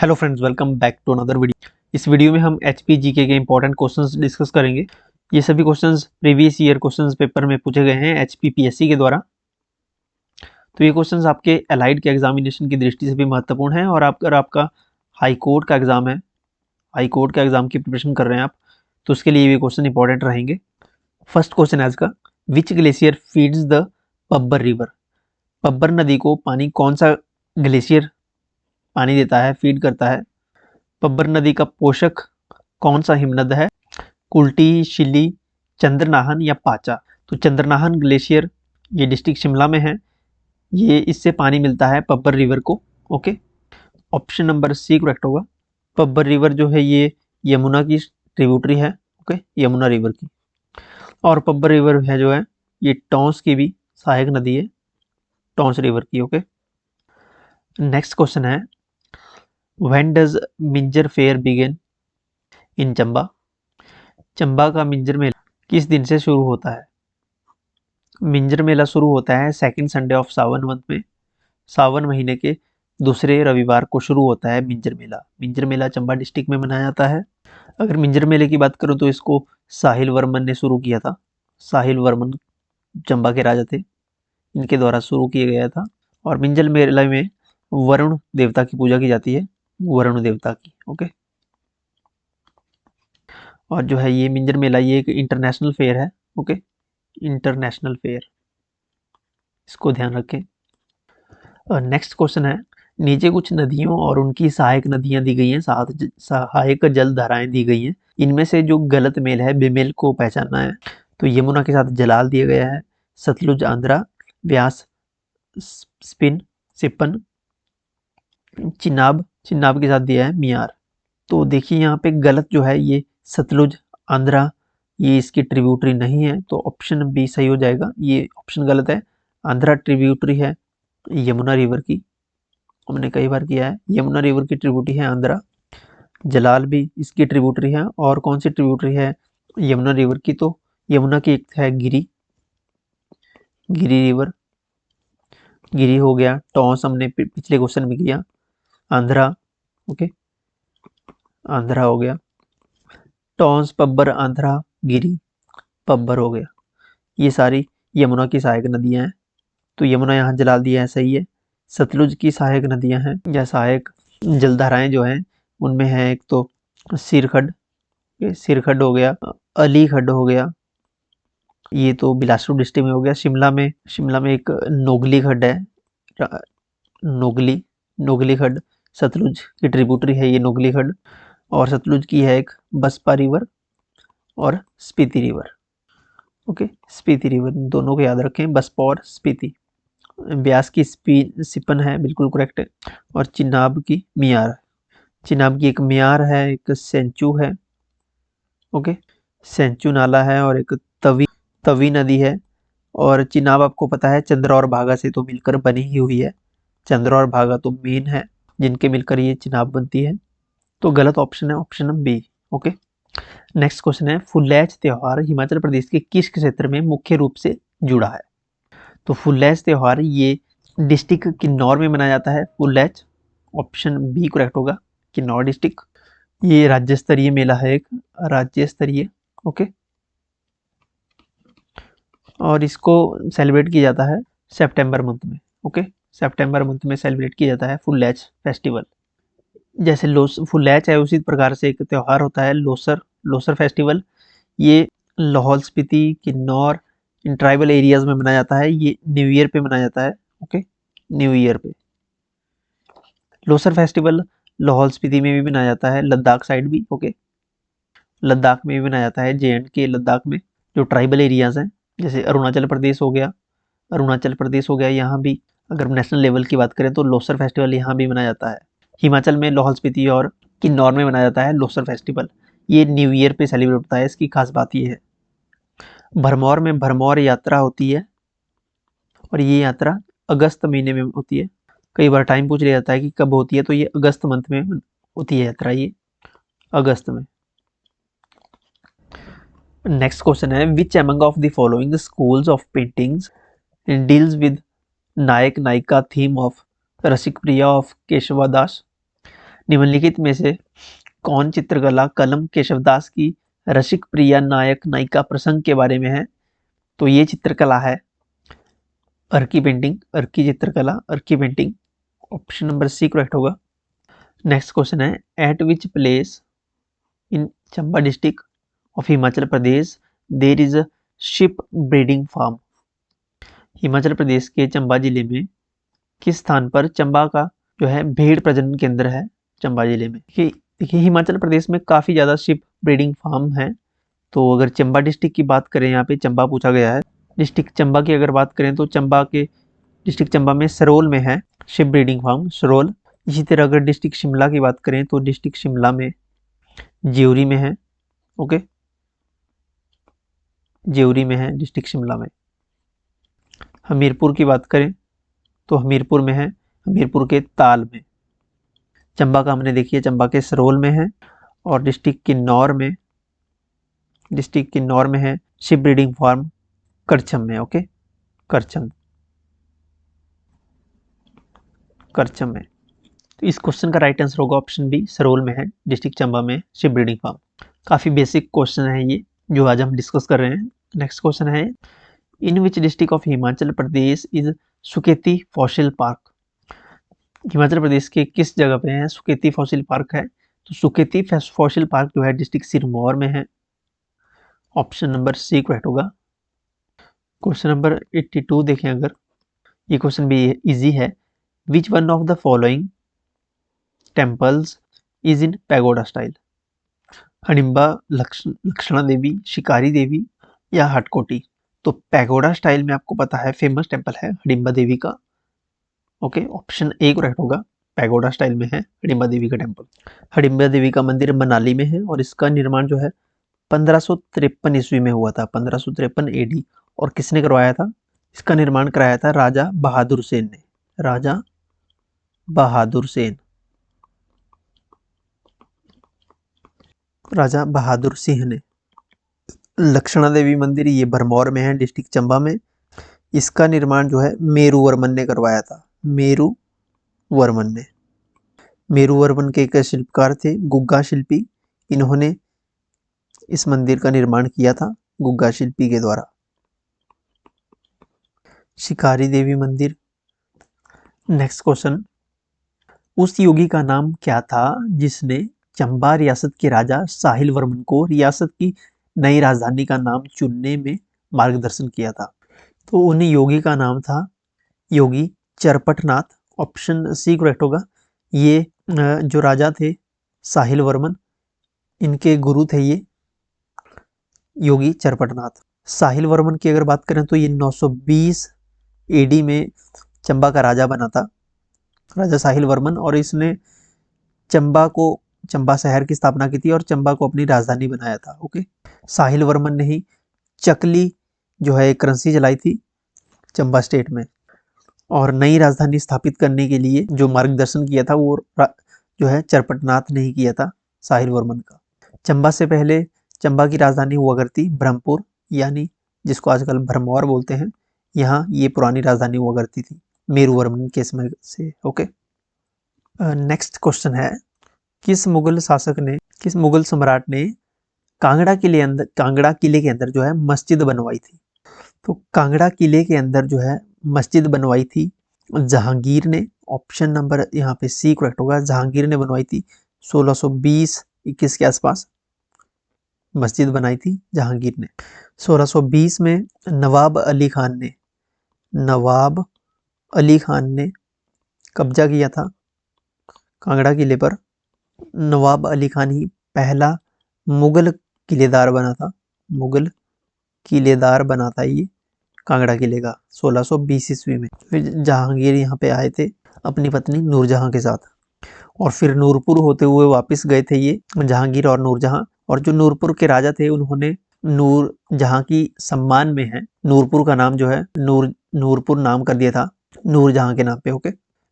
Hello friends, welcome back to another video. इस वीडियो में हम एचपी जीके के इंपॉर्टेंट क्वेश्चंस डिस्कस करेंगे। ये सभी questions previous year questions paper में पूछे गए हैं एचपीपीएससी के द्वारा। तो ये क्वेश्चंस आपके एलाइड के एग्जामिनेशन की दृष्टि से भी महत्वपूर्ण है। और अगर आपका हाई कोर्ट का एग्जाम है, हाई कोर्ट का एग्जाम की प्रिपरेशन कर रहे हैं आप, तो उसके लिए ये क्वेश्चन इंपॉर्टेंट रहेंगे। फर्स्ट क्वेश्चन है इसका, which glacier feeds the Pabbar river. Pabbar नदी को पानी कौन सा ग्लेशियर पानी देता है, फीड करता है। पब्बर नदी का पोषक कौन सा हिमनद है, कुल्टी, शिली, चंद्रनाहन या पाचा। तो चंद्रनाहन ग्लेशियर ये डिस्ट्रिक्ट शिमला में है, ये इससे पानी मिलता है पब्बर रिवर को। Okay, option number C correct होगा। पब्बर रिवर जो है ये यमुना की ट्रिब्यूटरी है। ओके, यमुना रिवर की। और पब्बर रिवर है जो है ये टॉन्स की भी सहायक नदी है, टॉन्स रिवर की। ओके, नेक्स्ट क्वेश्चन है, when does Minjar fair begin in Chamba. Chamba का मिंजर मेला किस दिन से शुरू होता है। मिंजर मेला शुरू होता है सेकंड संडे ऑफ सावन मंथ में, सावन महीने के दूसरे रविवार को शुरू होता है मिंजर मेला। मिंजर मेला चंबा डिस्ट्रिक्ट में मनाया जाता है। अगर मिंजर मेले की बात करूं तो इसको साहिल वर्मन ने शुरू किया था। साहिल वर्मन चंबा के राजा थे, इनके द्वारा शुरू किया गया था। और मिंजर मेला में वरुण देवता की पूजा की जाती है, वरुण देवता की। ओके, और जो है ये मिंजर मेला ये एक इंटरनेशनल फेयर है। ओके, इंटरनेशनल फेयर, इसको ध्यान रखें। नेक्स्ट क्वेश्चन है, नीचे कुछ नदियों और उनकी सहायक नदियां दी गई हैं, सहायक जल धाराएं दी गई हैं। इनमें से जो गलत मेल है बेमेल को पहचानना है। तो यमुना के साथ जलाल दिया गया है, सतलुज आंध्रा, व्यास स्पिन सिपन, चिनाब चिनाब के साथ दिया है मियार। तो देखिए यहाँ पे गलत जो है ये सतलुज आंध्रा, ये इसकी ट्रिब्यूटरी नहीं है, तो ऑप्शन बी सही हो जाएगा। ये ऑप्शन गलत है। आंध्रा ट्रिब्यूटरी है यमुना रिवर की, हमने कई बार किया है। यमुना रिवर की ट्रिब्यूटरी है आंध्रा। जलाल भी इसकी ट्रिब्यूटरी है। और कौन सी ट्रिब्यूटरी है यमुना रिवर की, तो यमुना की एक है गिरी, गिरी रिवर, गिरी हो गया। टॉस हमने पिछले क्वेश्चन में किया, आंध्रा। ओके, आंध्रा हो गया। टॉन्स, पब्बर, आंध्रा, गिरी, पब्बर हो गया। ये सारी यमुना की सहायक नदियां हैं। तो यमुना यहाँ जलाल दिया है, सही है। सतलुज की सहायक नदियां हैं या सहायक जलधाराएं जो हैं उनमें है एक तो सिरखड, सिरखड हो गया, अली खड्ड हो गया, ये तो बिलासपुर डिस्ट्रिक्ट में हो गया। शिमला में एक नोगली खड्ड है, नोगली, नोगली खड्ड सतलुज की ट्रिब्यूटरी है ये नोगली खड्ड। और सतलुज की है एक बसपा रिवर और Spiti river. Okay, Spiti river, दोनों को याद रखें, बसपा और स्पीति। ब्यास की सिपन है, बिल्कुल करेक्ट है। और चिनाब की मियार, चिनाब की एक मियार है, एक सेंचू है। ओके, सेंचू नाला है और एक तवी नदी है। और चिनाब आपको पता है चंद्र और भागा से तो मिलकर बनी ही हुई है। चंद्र और भागा तो मेन है जिनके मिलकर ये चिनाब बनती है। तो गलत ऑप्शन है option B. Okay, next question है, फुल्लैच त्योहार हिमाचल प्रदेश के किस क्षेत्र में मुख्य रूप से जुड़ा है। तो फुल्लैच त्योहार ये डिस्ट्रिक्ट किन्नौर में मनाया जाता है। फुल्लैच, ऑप्शन बी करेक्ट होगा, किन्नौर डिस्ट्रिक्ट। ये राज्य स्तरीय मेला है, एक राज्य स्तरीय। ओके, और इसको सेलिब्रेट किया जाता है सितंबर मंथ में। ओके, सितंबर मंथ में सेलिब्रेट किया जाता है फुल्लैच फेस्टिवल। जैसे फुल्लैच है उसी प्रकार से एक त्यौहार होता है लोसर, लोसर फेस्टिवल। ये Lahaul Spiti, Kinnaur, in tribal areas में मनाया जाता है। ये न्यू ईयर पे मनाया जाता है। ओके, न्यू ईयर पे। लोसर फेस्टिवल लाहौल स्पीति में भी मनाया जाता है, लद्दाख साइड भी। ओके, लद्दाख में भी मनाया जाता है, JNK लद्दाख में जो ट्राइबल एरियाज हैं। जैसे अरुणाचल प्रदेश हो गया, अरुणाचल प्रदेश हो गया, यहाँ भी अगर नेशनल लेवल की बात करें तो लोसर फेस्टिवल यहाँ भी मनाया जाता है। हिमाचल में लाहौल स्पीति और किन्नौर में मनाया जाता है लोसर फेस्टिवल। ये न्यू ईयर पे सेलिब्रेट होता है। इसकी खास बात ये है, भरमौर में भरमौर यात्रा होती है और ये यात्रा अगस्त महीने में होती है। कई बार टाइम पूछ लिया जाता है कि कब होती है, तो ये अगस्त मंथ में होती है यात्रा, ये अगस्त में। नेक्स्ट क्वेश्चन है, which among of the following schools of paintings deals with nayak nayika theme of Rasik Priya of Keshava Das. निम्नलिखित में से कौन चित्रकला कलम केशवदास की रसिक प्रिया नायक नायिका प्रसंग के बारे में है? तो ये चित्रकला है अर्की पेंटिंग, अर्की चित्रकला, Arki painting. Option number C correct होगा। नेक्स्ट क्वेश्चन है, at which place in Chamba district of Himachal Pradesh there is a sheep breeding farm. Himachal Pradesh के चंबा जिले में किस स्थान पर चंबा का जो है भेड़ प्रजनन केंद्र है? चंबा जिले में देखिए हिमाचल प्रदेश में काफ़ी ज़्यादा शिप ब्रीडिंग फार्म है। तो अगर चंबा डिस्ट्रिक्ट की बात करें, यहाँ पे चंबा पूछा गया है, डिस्ट्रिक्ट चंबा की अगर बात करें तो चंबा के डिस्ट्रिक्ट चंबा में सरोल में है शिप ब्रीडिंग फार्म, सरोल। इसी तरह अगर डिस्ट्रिक्ट शिमला की बात करें तो डिस्ट्रिक्ट शिमला में ज्योरी में है। ओके, ज्योरी में है डिस्ट्रिक्ट शिमला में। हमीरपुर की बात करें तो हमीरपुर में है, हमीरपुर के ताल में। चंबा का हमने देखिए चंबा के सरोल में है, और डिस्ट्रिक्ट किन्नौर में है शिप ब्रीडिंग फार्म करछम में। ओके, करछम में। तो इस क्वेश्चन का राइट आंसर होगा ऑप्शन बी, सरोल में है डिस्ट्रिक्ट चंबा में शिप ब्रीडिंग फार्म। काफी बेसिक क्वेश्चन है ये जो आज हम डिस्कस कर रहे हैं। नेक्स्ट क्वेश्चन है, in which district of Himachal Pradesh is Suketi fossil park. Himachal Pradesh के किस जगह पे है सुकेती फॉसिल पार्क है? तो सुकेती फॉसिल पार्क जो है डिस्ट्रिक्ट सिरमौर में है। ऑप्शन नंबर सी करेक्ट होगा। क्वेश्चन नंबर 82 देखें अगर, ये क्वेश्चन भी इजी है। Which one of the following temples is in pagoda style? Hadimba, Lakshana Devi, Shikari Devi या हटकोटी? तो पैगोडा स्टाइल में आपको पता है फेमस टेम्पल है हडिम्बा देवी का। ओके, ऑप्शन ए करेक्ट होगा, पैगोडा स्टाइल में है हडिम्बा देवी का टेम्पल। हडिम्बा देवी का मंदिर मनाली में है और इसका निर्माण जो है 1553 ईस्वी में हुआ था, 1553 एडी। और किसने करवाया था? इसका निर्माण कराया था राजा बहादुर सेन ने, राजा बहादुर सेन, राजा बहादुर सिंह ने। लक्षणा देवी मंदिर ये भरमौर में है डिस्ट्रिक्ट चंबा में। इसका निर्माण जो है मेरुवर्मन ने करवाया था, मेरुवर्मन ने। मेरुवर्मन के एक शिल्पकार थे गुग्गा शिल्पी, इन्होंने इस मंदिर का निर्माण किया था गुग्गा शिल्पी के द्वारा। शिकारी देवी मंदिर। नेक्स्ट क्वेश्चन, उस योगी का नाम क्या था जिसने चंबा रियासत के राजा साहिल वर्मन को रियासत की नई राजधानी का नाम चुनने में मार्गदर्शन किया था? तो उन योगी का नाम था योगी चरपटनाथ। ऑप्शन सी करेक्ट होगा। ये जो राजा थे साहिल वर्मन, इनके गुरु थे ये योगी चरपटनाथ। साहिल वर्मन की अगर बात करें तो ये 920 एडी में चंबा का राजा बना था, राजा साहिल वर्मन। और इसने चंबा शहर की स्थापना की थी और चंबा को अपनी राजधानी बनाया था। ओके, साहिल वर्मन ने ही चकली जो है करेंसी चलाई थी चंबा स्टेट में, और नई राजधानी स्थापित करने के लिए जो मार्गदर्शन किया था वो जो है चरपटनाथ ने ही किया था, साहिल वर्मन का। चंबा से पहले चंबा की राजधानी हुआ करती ब्रह्मपुर, यानी जिसको आजकल भरमौर बोलते हैं, यहाँ ये पुरानी राजधानी हुआ करती थी मेरुवर्मन के समय से। ओके, नेक्स्ट क्वेश्चन है, किस मुगल सम्राट ने कांगड़ा किले के अंदर जो है मस्जिद बनवाई थी? तो कांगड़ा किले के अंदर जो है मस्जिद बनवाई थी जहांगीर ने। ऑप्शन नंबर यहाँ पे सी करेक्ट होगा, जहांगीर ने बनवाई थी 1620-21 के आसपास मस्जिद बनाई थी जहांगीर ने। 1620 में नवाब अली खान ने कब्जा किया था कांगड़ा किले पर। नवाब अली खान ही पहला मुगल किलेदार बना था ये कांगड़ा किले का 1620 ईस्वी में। फिर जहांगीर यहाँ पे आए थे अपनी पत्नी नूरजहां के साथ, और फिर नूरपुर होते हुए वापस गए थे ये जहांगीर और नूरजहां। और जो नूरपुर के राजा थे उन्होंने नूरजहां की सम्मान में है नूरपुर का नाम जो है नूरपुर नाम कर दिया था नूरजहां के नाम पे। ओके,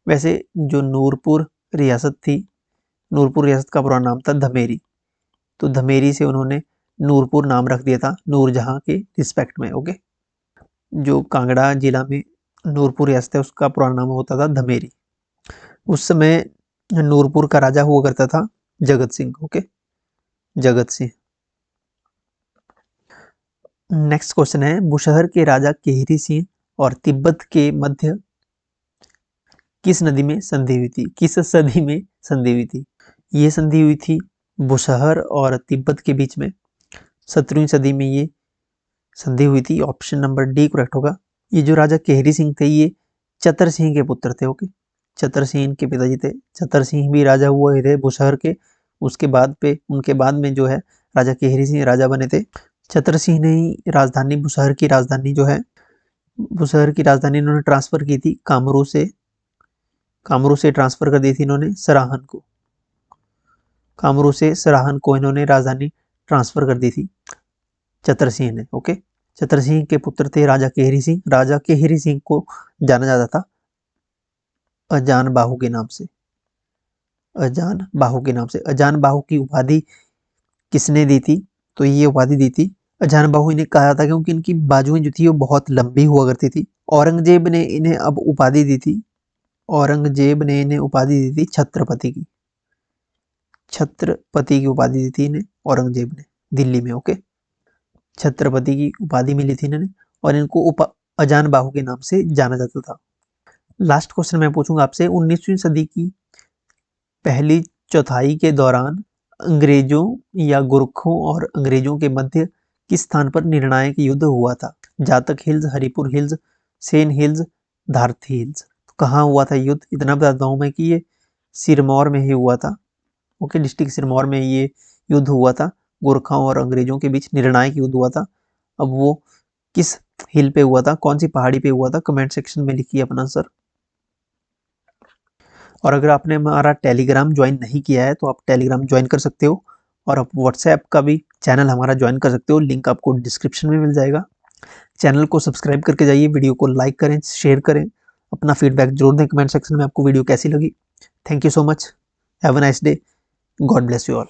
वैसे जो नूरपुर रियासत थी, नूरपुर रियासत का पुराना नाम था धमेरी, तो धमेरी से उन्होंने नूरपुर नाम रख दिया था नूरजहां के रिस्पेक्ट में। ओके, जो कांगड़ा जिला में नूरपुर रियासत है उसका पुराना नाम होता था धमेरी। उस समय नूरपुर का राजा हुआ करता था Jagat Singh. Okay, Jagat Singh. Next question है, बुशहर के राजा केहरी सिंह और तिब्बत के मध्य किस नदी में संधि हुई थी? किस सदी में संधि हुई थी? ये संधि हुई थी बुशहर और तिब्बत के बीच में 17वीं सदी में ये संधि हुई थी। ऑप्शन नंबर डी करेक्ट होगा। ये जो राजा केहरी सिंह थे ये चतर सिंह के पुत्र थे। ओके, चतर सिंह इनके पिताजी थे। चतर सिंह भी राजा हुए थे बुशहर के। उसके बाद पे उनके बाद में जो है राजा केहरी सिंह राजा बने थे। चतर सिंह ने ही राजधानी बुशहर की राजधानी जो है बुशहर की राजधानी इन्होंने ट्रांसफर की थी कामरू से ट्रांसफर कर दी थी इन्होंने सराहन को। कामरू से सराहन को इन्होंने राजधानी ट्रांसफर कर दी थी चतर सिंह ने। ओके, चतर सिंह के पुत्र थे राजा केहरी सिंह। राजा केहरी सिंह को जाना जाता था अजान बाहु के नाम से। अजान बाहु के नाम से। अजान बाहु की उपाधि किसने दी थी? तो ये उपाधि दी थी अजान बाहु इन्हें कहा था क्योंकि इनकी बाजुएं जो थी वो बहुत लंबी हुआ करती थी। औरंगजेब ने इन्हें अब उपाधि दी थी, औरंगजेब ने इन्हें उपाधि दी थी छत्रपति की। छत्रपति की उपाधि दी थी इन्हें औरंगजेब ने दिल्ली में। ओके, छत्रपति की उपाधि मिली थी इन्हें और इनको अजान बाहु के नाम से जाना जाता था। लास्ट क्वेश्चन मैं पूछूंगा आपसे, 19वीं सदी की पहली चौथाई के दौरान अंग्रेजों या गोरखों और अंग्रेजों के मध्य किस स्थान पर निर्णायक युद्ध हुआ था? Jatak hills, Haripur hills, Sen hills, Dharthi hills. तो कहाँ हुआ था युद्ध? इतना बताता हूँ मैं कि ये सिरमौर में ही हुआ था। ओके, डिस्ट्रिक्ट सिरमौर में ये युद्ध हुआ था। गोरखाओं और अंग्रेजों के बीच निर्णायक युद्ध हुआ था। अब वो किस हिल पे हुआ था, कौन सी पहाड़ी पे हुआ था? कमेंट सेक्शन में लिखिए अपना आंसर। और अगर आपने हमारा टेलीग्राम ज्वाइन नहीं किया है तो आप टेलीग्राम ज्वाइन कर सकते हो और आप व्हाट्सएप का भी चैनल हमारा ज्वाइन कर सकते हो। लिंक आपको डिस्क्रिप्शन में मिल जाएगा। चैनल को सब्सक्राइब करके जाइए, वीडियो को लाइक करें, शेयर करें, अपना फीडबैक जरूर दें कमेंट सेक्शन में आपको वीडियो कैसी लगी। Thank you so much, have a nice day, God bless you all.